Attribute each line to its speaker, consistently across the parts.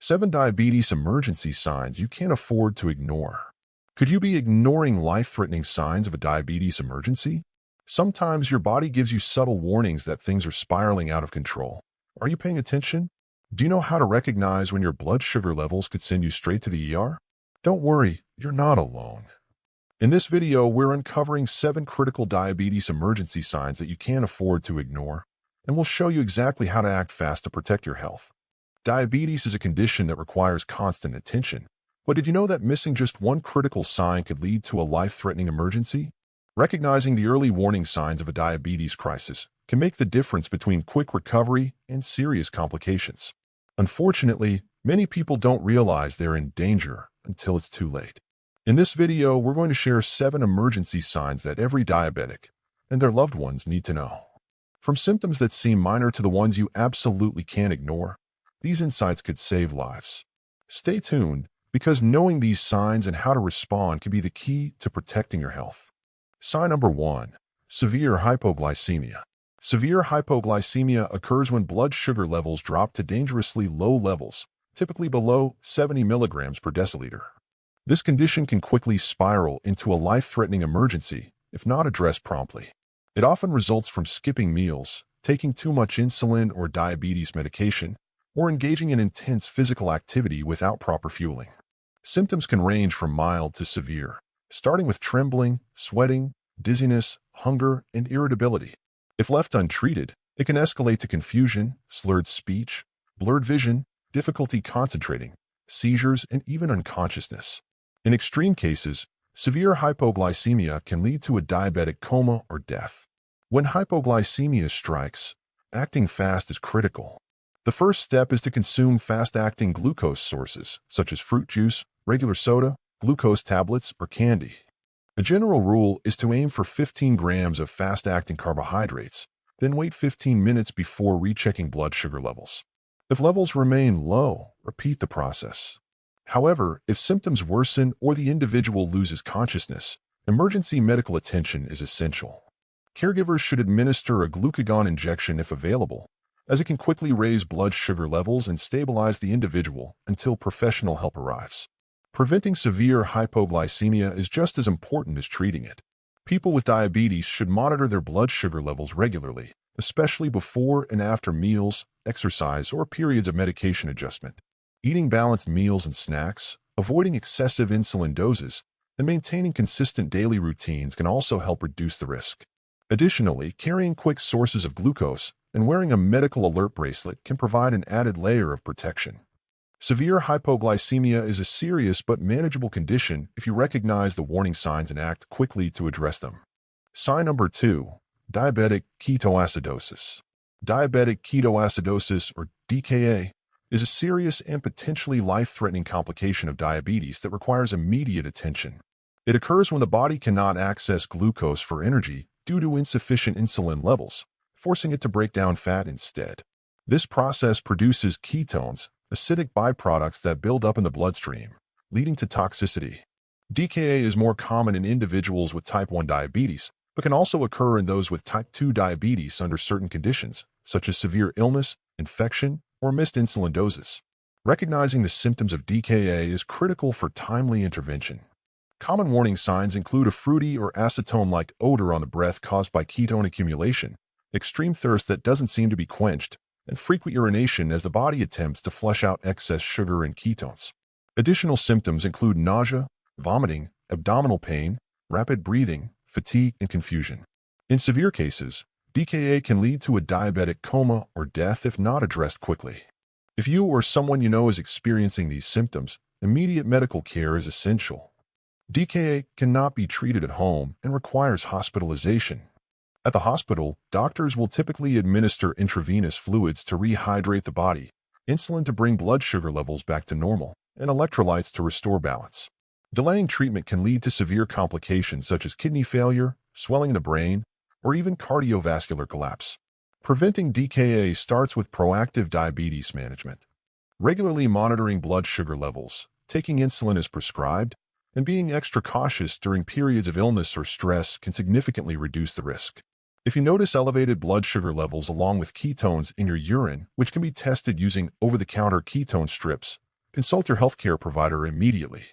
Speaker 1: 7 diabetes emergency signs you can't afford to ignore. Could you be ignoring life-threatening signs of a diabetes emergency? Sometimes your body gives you subtle warnings that things are spiraling out of control. Are you paying attention? Do you know how to recognize when your blood sugar levels could send you straight to the ER? Don't worry, you're not alone. In this video, we're uncovering 7 critical diabetes emergency signs that you can't afford to ignore, and we'll show you exactly how to act fast to protect your health. Diabetes is a condition that requires constant attention, but did you know that missing just one critical sign could lead to a life-threatening emergency? Recognizing the early warning signs of a diabetes crisis can make the difference between quick recovery and serious complications. Unfortunately, many people don't realize they're in danger until it's too late. In this video, we're going to share 7 emergency signs that every diabetic and their loved ones need to know. From symptoms that seem minor to the ones you absolutely can't ignore, these insights could save lives. Stay tuned, because knowing these signs and how to respond can be the key to protecting your health. Sign number 1. Severe hypoglycemia. Severe hypoglycemia occurs when blood sugar levels drop to dangerously low levels, typically below 70 milligrams per deciliter. This condition can quickly spiral into a life-threatening emergency if not addressed promptly. It often results from skipping meals, taking too much insulin or diabetes medication, or engaging in intense physical activity without proper fueling. Symptoms can range from mild to severe, starting with trembling, sweating, dizziness, hunger, and irritability. If left untreated, it can escalate to confusion, slurred speech, blurred vision, difficulty concentrating, seizures, and even unconsciousness. In extreme cases, severe hypoglycemia can lead to a diabetic coma or death. When hypoglycemia strikes, acting fast is critical. The first step is to consume fast-acting glucose sources, such as fruit juice, regular soda, glucose tablets, or candy. A general rule is to aim for 15 grams of fast-acting carbohydrates, then wait 15 minutes before rechecking blood sugar levels. If levels remain low, repeat the process. However, if symptoms worsen or the individual loses consciousness, emergency medical attention is essential. Caregivers should administer a glucagon injection if available, as it can quickly raise blood sugar levels and stabilize the individual until professional help arrives. Preventing severe hypoglycemia is just as important as treating it. People with diabetes should monitor their blood sugar levels regularly, especially before and after meals, exercise, or periods of medication adjustment. Eating balanced meals and snacks, avoiding excessive insulin doses, and maintaining consistent daily routines can also help reduce the risk. Additionally, carrying quick sources of glucose and wearing a medical alert bracelet can provide an added layer of protection. Severe hypoglycemia is a serious but manageable condition if you recognize the warning signs and act quickly to address them. Sign number 2. Diabetic ketoacidosis. Diabetic ketoacidosis, or DKA, is a serious and potentially life-threatening complication of diabetes that requires immediate attention. It occurs when the body cannot access glucose for energy due to insufficient insulin levels, forcing it to break down fat instead. This process produces ketones, acidic byproducts that build up in the bloodstream, leading to toxicity. DKA is more common in individuals with type 1 diabetes, but can also occur in those with type 2 diabetes under certain conditions, such as severe illness, infection, or missed insulin doses. Recognizing the symptoms of DKA is critical for timely intervention. Common warning signs include a fruity or acetone-like odor on the breath caused by ketone accumulation, extreme thirst that doesn't seem to be quenched, and frequent urination as the body attempts to flush out excess sugar and ketones. Additional symptoms include nausea, vomiting, abdominal pain, rapid breathing, fatigue, and confusion. In severe cases, DKA can lead to a diabetic coma or death if not addressed quickly. If you or someone you know is experiencing these symptoms, immediate medical care is essential. DKA cannot be treated at home and requires hospitalization. At the hospital, doctors will typically administer intravenous fluids to rehydrate the body, insulin to bring blood sugar levels back to normal, and electrolytes to restore balance. Delaying treatment can lead to severe complications such as kidney failure, swelling in the brain, or even cardiovascular collapse. Preventing DKA starts with proactive diabetes management. Regularly monitoring blood sugar levels, taking insulin as prescribed, and being extra cautious during periods of illness or stress can significantly reduce the risk. If you notice elevated blood sugar levels along with ketones in your urine, which can be tested using over-the-counter ketone strips, consult your healthcare provider immediately.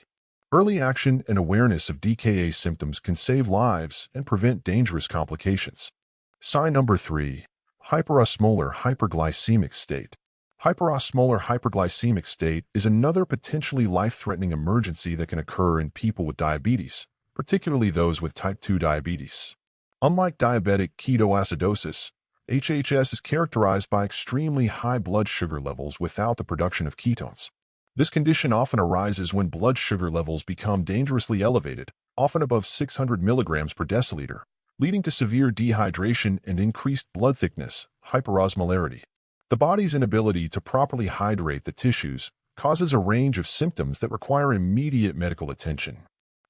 Speaker 1: Early action and awareness of DKA symptoms can save lives and prevent dangerous complications. Sign number 3. Hyperosmolar hyperglycemic state. Hyperosmolar hyperglycemic state is another potentially life-threatening emergency that can occur in people with diabetes, particularly those with type 2 diabetes. Unlike diabetic ketoacidosis, HHS is characterized by extremely high blood sugar levels without the production of ketones. This condition often arises when blood sugar levels become dangerously elevated, often above 600 milligrams per deciliter, leading to severe dehydration and increased blood thickness, hyperosmolarity. The body's inability to properly hydrate the tissues causes a range of symptoms that require immediate medical attention.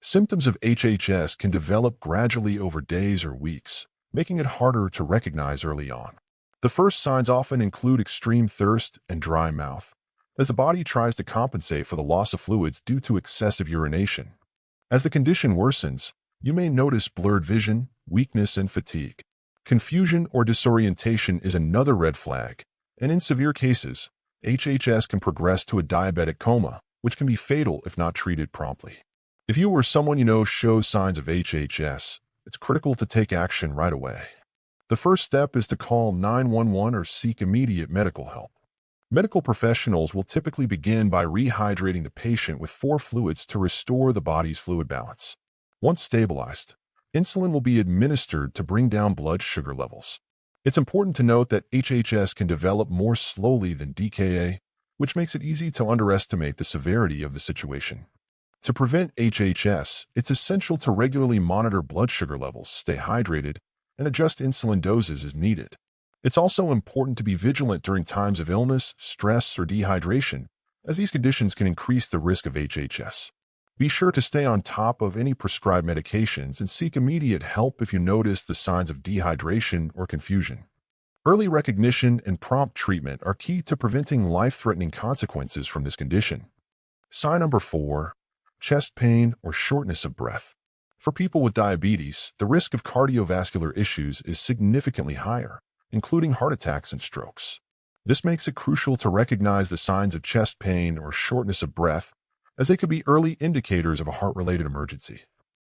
Speaker 1: Symptoms of HHS can develop gradually over days or weeks, making it harder to recognize early on. The first signs often include extreme thirst and dry mouth, as the body tries to compensate for the loss of fluids due to excessive urination. As the condition worsens, you may notice blurred vision, weakness, and fatigue. Confusion or disorientation is another red flag, and in severe cases, HHS can progress to a diabetic coma, which can be fatal if not treated promptly. If you or someone you know shows signs of HHS, it's critical to take action right away. The first step is to call 911 or seek immediate medical help. Medical professionals will typically begin by rehydrating the patient with 4 fluids to restore the body's fluid balance. Once stabilized, insulin will be administered to bring down blood sugar levels. It's important to note that HHS can develop more slowly than DKA, which makes it easy to underestimate the severity of the situation. To prevent HHS, it's essential to regularly monitor blood sugar levels, stay hydrated, and adjust insulin doses as needed. It's also important to be vigilant during times of illness, stress, or dehydration, as these conditions can increase the risk of HHS. Be sure to stay on top of any prescribed medications and seek immediate help if you notice the signs of dehydration or confusion. Early recognition and prompt treatment are key to preventing life-threatening consequences from this condition. Sign number 4. Chest pain or shortness of breath. For people with diabetes, the risk of cardiovascular issues is significantly higher, including heart attacks and strokes. This makes it crucial to recognize the signs of chest pain or shortness of breath, as they could be early indicators of a heart-related emergency.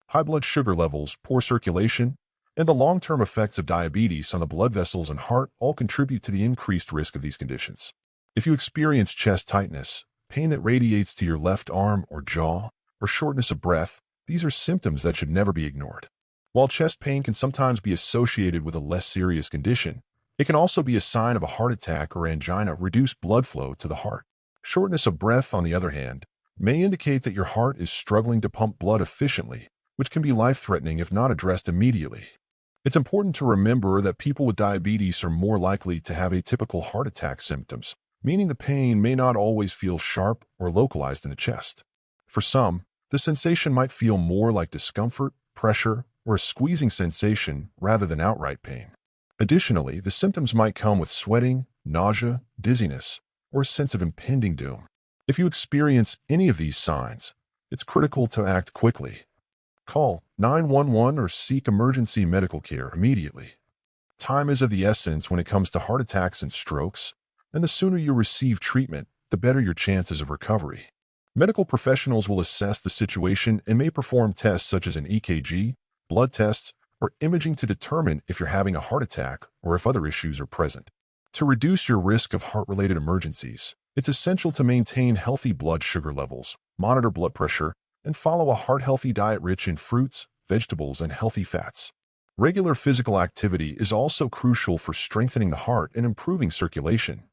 Speaker 1: High blood sugar levels, poor circulation, and the long-term effects of diabetes on the blood vessels and heart all contribute to the increased risk of these conditions. If you experience chest tightness, pain that radiates to your left arm or jaw, or shortness of breath, these are symptoms that should never be ignored. While chest pain can sometimes be associated with a less serious condition, it can also be a sign of a heart attack or angina, reduced blood flow to the heart. Shortness of breath, on the other hand, may indicate that your heart is struggling to pump blood efficiently, which can be life-threatening if not addressed immediately. It's important to remember that people with diabetes are more likely to have atypical heart attack symptoms, meaning the pain may not always feel sharp or localized in the chest. For some, the sensation might feel more like discomfort, pressure, or a squeezing sensation rather than outright pain. Additionally, the symptoms might come with sweating, nausea, dizziness, or a sense of impending doom. If you experience any of these signs, it's critical to act quickly. Call 911 or seek emergency medical care immediately. Time is of the essence when it comes to heart attacks and strokes, and the sooner you receive treatment, the better your chances of recovery. Medical professionals will assess the situation and may perform tests such as an EKG, blood tests, or imaging to determine if you're having a heart attack or if other issues are present. To reduce your risk of heart-related emergencies, it's essential to maintain healthy blood sugar levels, monitor blood pressure, and follow a heart-healthy diet rich in fruits, vegetables, and healthy fats. Regular physical activity is also crucial for strengthening the heart and improving circulation.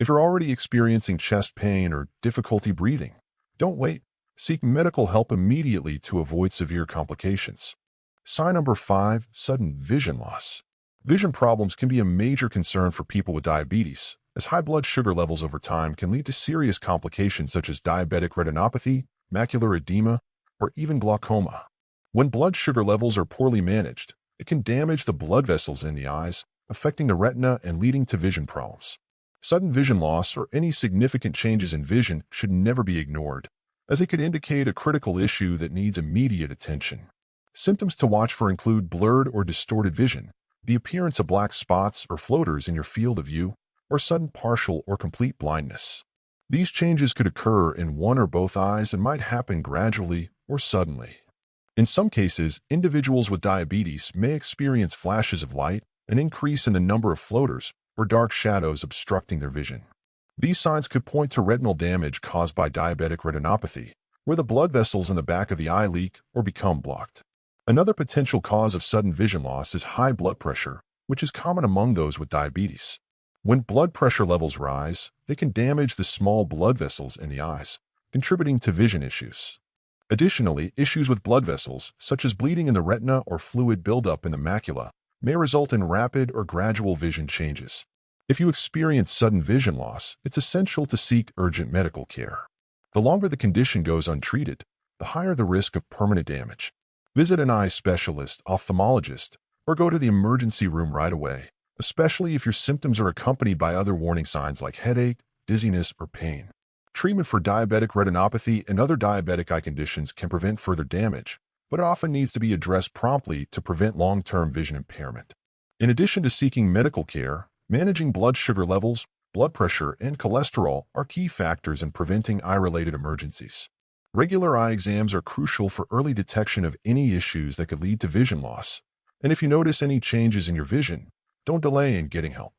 Speaker 1: If you're already experiencing chest pain or difficulty breathing, don't wait. Seek medical help immediately to avoid severe complications. Sign number 5. Sudden vision loss. Vision problems can be a major concern for people with diabetes, as high blood sugar levels over time can lead to serious complications such as diabetic retinopathy, macular edema, or even glaucoma. When blood sugar levels are poorly managed, it can damage the blood vessels in the eyes, affecting the retina and leading to vision problems. Sudden vision loss or any significant changes in vision should never be ignored, as they could indicate a critical issue that needs immediate attention. Symptoms to watch for include blurred or distorted vision, the appearance of black spots or floaters in your field of view, or sudden partial or complete blindness. These changes could occur in one or both eyes and might happen gradually or suddenly. In some cases, individuals with diabetes may experience flashes of light, an increase in the number of floaters, or dark shadows obstructing their vision. These signs could point to retinal damage caused by diabetic retinopathy, where the blood vessels in the back of the eye leak or become blocked. Another potential cause of sudden vision loss is high blood pressure, which is common among those with diabetes. When blood pressure levels rise, they can damage the small blood vessels in the eyes, contributing to vision issues. Additionally, issues with blood vessels, such as bleeding in the retina or fluid buildup in the macula, may result in rapid or gradual vision changes. If you experience sudden vision loss, it's essential to seek urgent medical care. The longer the condition goes untreated, the higher the risk of permanent damage. Visit an eye specialist, ophthalmologist, or go to the emergency room right away, especially if your symptoms are accompanied by other warning signs like headache, dizziness, or pain. Treatment for diabetic retinopathy and other diabetic eye conditions can prevent further damage, but it often needs to be addressed promptly to prevent long-term vision impairment. In addition to seeking medical care, managing blood sugar levels, blood pressure, and cholesterol are key factors in preventing eye-related emergencies. Regular eye exams are crucial for early detection of any issues that could lead to vision loss. And if you notice any changes in your vision, don't delay in getting help.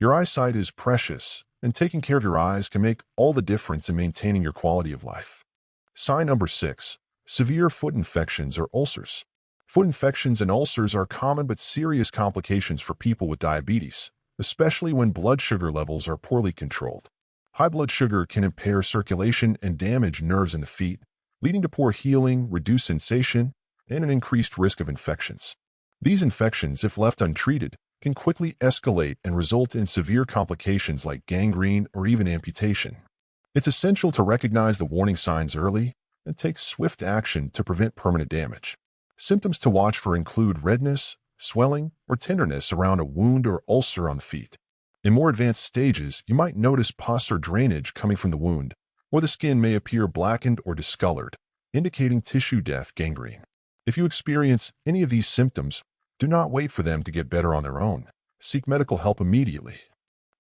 Speaker 1: Your eyesight is precious, and taking care of your eyes can make all the difference in maintaining your quality of life. Sign number 6. Severe foot infections or ulcers. Foot infections and ulcers are common but serious complications for people with diabetes, especially when blood sugar levels are poorly controlled. High blood sugar can impair circulation and damage nerves in the feet, leading to poor healing, reduced sensation, and an increased risk of infections. These infections, if left untreated, can quickly escalate and result in severe complications like gangrene or even amputation. It's essential to recognize the warning signs early and take swift action to prevent permanent damage. Symptoms to watch for include redness, swelling, or tenderness around a wound or ulcer on the feet. In more advanced stages, you might notice pus or drainage coming from the wound, or the skin may appear blackened or discolored, indicating tissue death, gangrene. If you experience any of these symptoms, do not wait for them to get better on their own. Seek medical help immediately.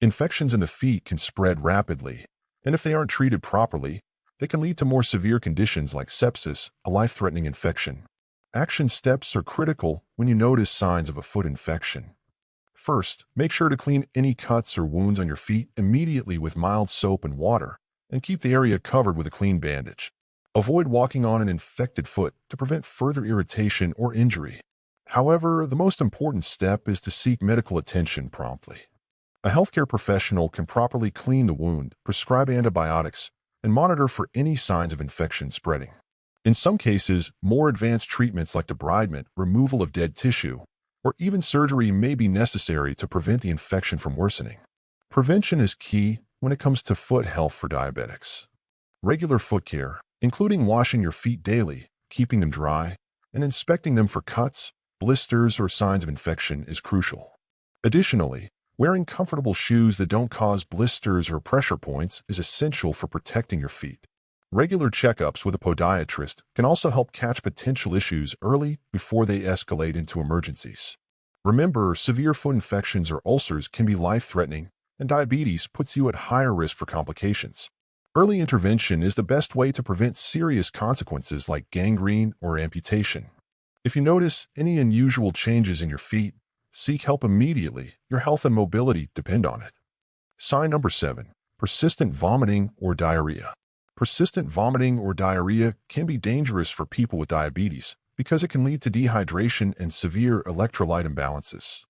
Speaker 1: Infections in the feet can spread rapidly, and if they aren't treated properly, they can lead to more severe conditions like sepsis, a life-threatening infection. Action steps are critical when you notice signs of a foot infection. First, make sure to clean any cuts or wounds on your feet immediately with mild soap and water, and keep the area covered with a clean bandage. Avoid walking on an infected foot to prevent further irritation or injury. However, the most important step is to seek medical attention promptly. A healthcare professional can properly clean the wound, prescribe antibiotics, and monitor for any signs of infection spreading. In some cases, more advanced treatments like debridement, removal of dead tissue, or even surgery may be necessary to prevent the infection from worsening. Prevention is key when it comes to foot health for diabetics. Regular foot care, including washing your feet daily, keeping them dry, and inspecting them for cuts, blisters, or signs of infection is crucial. Additionally, wearing comfortable shoes that don't cause blisters or pressure points is essential for protecting your feet. Regular checkups with a podiatrist can also help catch potential issues early before they escalate into emergencies. Remember, severe foot infections or ulcers can be life-threatening, and diabetes puts you at higher risk for complications. Early intervention is the best way to prevent serious consequences like gangrene or amputation. If you notice any unusual changes in your feet, seek help immediately. Your health and mobility depend on it. Sign number 7. Persistent vomiting or diarrhea. Persistent vomiting or diarrhea can be dangerous for people with diabetes because it can lead to dehydration and severe electrolyte imbalances.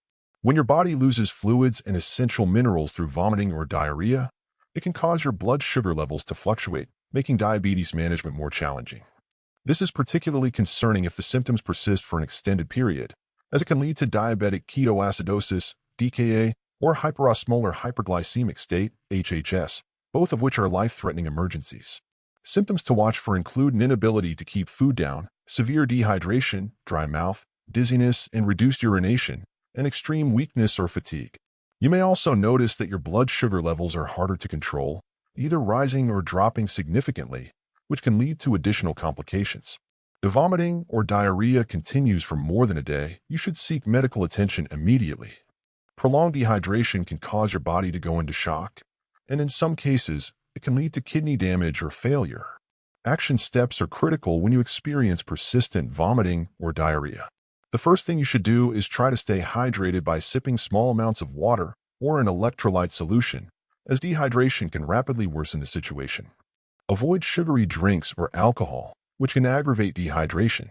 Speaker 1: When your body loses fluids and essential minerals through vomiting or diarrhea, it can cause your blood sugar levels to fluctuate, making diabetes management more challenging. This is particularly concerning if the symptoms persist for an extended period, as it can lead to diabetic ketoacidosis, DKA, or hyperosmolar hyperglycemic state, HHS, both of which are life-threatening emergencies. Symptoms to watch for include an inability to keep food down, severe dehydration, dry mouth, dizziness and reduced urination, and extreme weakness or fatigue. You may also notice that your blood sugar levels are harder to control, either rising or dropping significantly, which can lead to additional complications. If vomiting or diarrhea continues for more than a day, you should seek medical attention immediately. Prolonged dehydration can cause your body to go into shock, and in some cases, it can lead to kidney damage or failure. Action steps are critical when you experience persistent vomiting or diarrhea. The first thing you should do is try to stay hydrated by sipping small amounts of water or an electrolyte solution, as dehydration can rapidly worsen the situation. Avoid sugary drinks or alcohol, which can aggravate dehydration.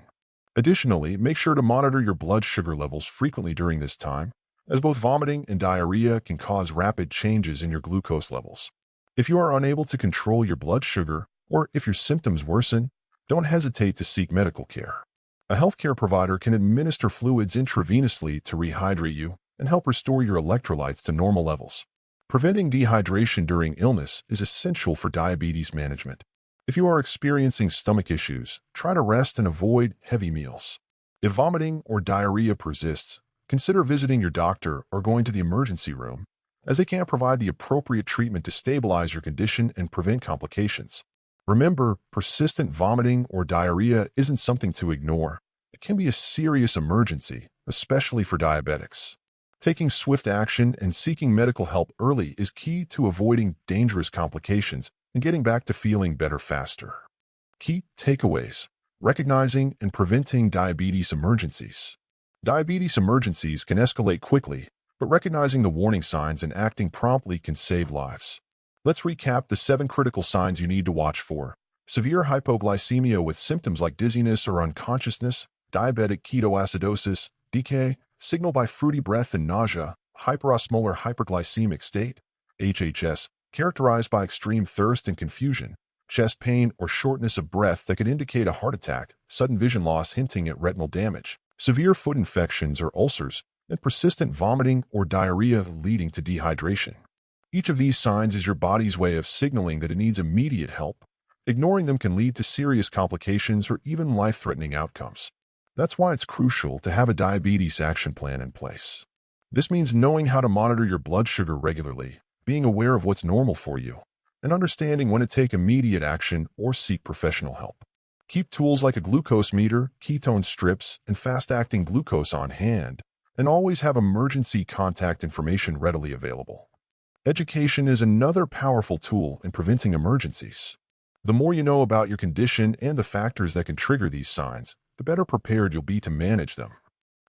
Speaker 1: Additionally, make sure to monitor your blood sugar levels frequently during this time, as both vomiting and diarrhea can cause rapid changes in your glucose levels. If you are unable to control your blood sugar, or if your symptoms worsen, don't hesitate to seek medical care. A healthcare provider can administer fluids intravenously to rehydrate you and help restore your electrolytes to normal levels. Preventing dehydration during illness is essential for diabetes management. If you are experiencing stomach issues, try to rest and avoid heavy meals. If vomiting or diarrhea persists, consider visiting your doctor or going to the emergency room, as they can't provide the appropriate treatment to stabilize your condition and prevent complications. Remember, persistent vomiting or diarrhea isn't something to ignore. It can be a serious emergency, especially for diabetics. Taking swift action and seeking medical help early is key to avoiding dangerous complications and getting back to feeling better faster. Key takeaways: recognizing and preventing diabetes emergencies. Diabetes emergencies can escalate quickly, but recognizing the warning signs and acting promptly can save lives. Let's recap the 7 critical signs you need to watch for. Severe hypoglycemia with symptoms like dizziness or unconsciousness, diabetic ketoacidosis, DK, signal by fruity breath and nausea, hyperosmolar hyperglycemic state, HHS, characterized by extreme thirst and confusion, chest pain or shortness of breath that could indicate a heart attack, sudden vision loss hinting at retinal damage, severe foot infections or ulcers, and persistent vomiting or diarrhea leading to dehydration. Each of these signs is your body's way of signaling that it needs immediate help. Ignoring them can lead to serious complications or even life-threatening outcomes. That's why it's crucial to have a diabetes action plan in place. This means knowing how to monitor your blood sugar regularly, being aware of what's normal for you, and understanding when to take immediate action or seek professional help. Keep tools like a glucose meter, ketone strips, and fast-acting glucose on hand, and always have emergency contact information readily available. Education is another powerful tool in preventing emergencies. The more you know about your condition and the factors that can trigger these signs, the better prepared you'll be to manage them.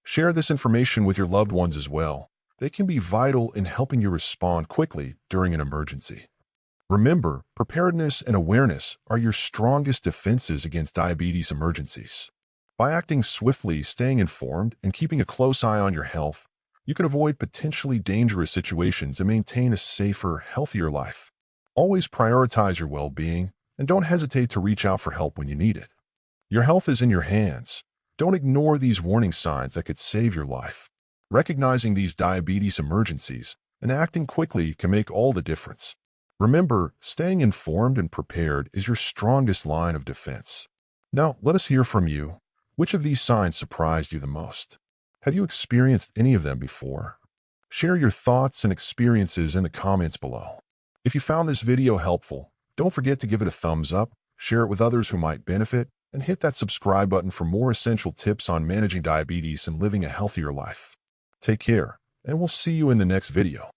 Speaker 1: Share this information with your loved ones as well. They can be vital in helping you respond quickly during an emergency. Remember, preparedness and awareness are your strongest defenses against diabetes emergencies. By acting swiftly, staying informed, and keeping a close eye on your health, you can avoid potentially dangerous situations and maintain a safer, healthier life. Always prioritize your well-being, and don't hesitate to reach out for help when you need it. Your health is in your hands. Don't ignore these warning signs that could save your life. Recognizing these diabetes emergencies and acting quickly can make all the difference. Remember, staying informed and prepared is your strongest line of defense. Now, let us hear from you. Which of these signs surprised you the most? Have you experienced any of them before? Share your thoughts and experiences in the comments below. If you found this video helpful, don't forget to give it a thumbs up, share it with others who might benefit, and hit that subscribe button for more essential tips on managing diabetes and living a healthier life. Take care, and we'll see you in the next video.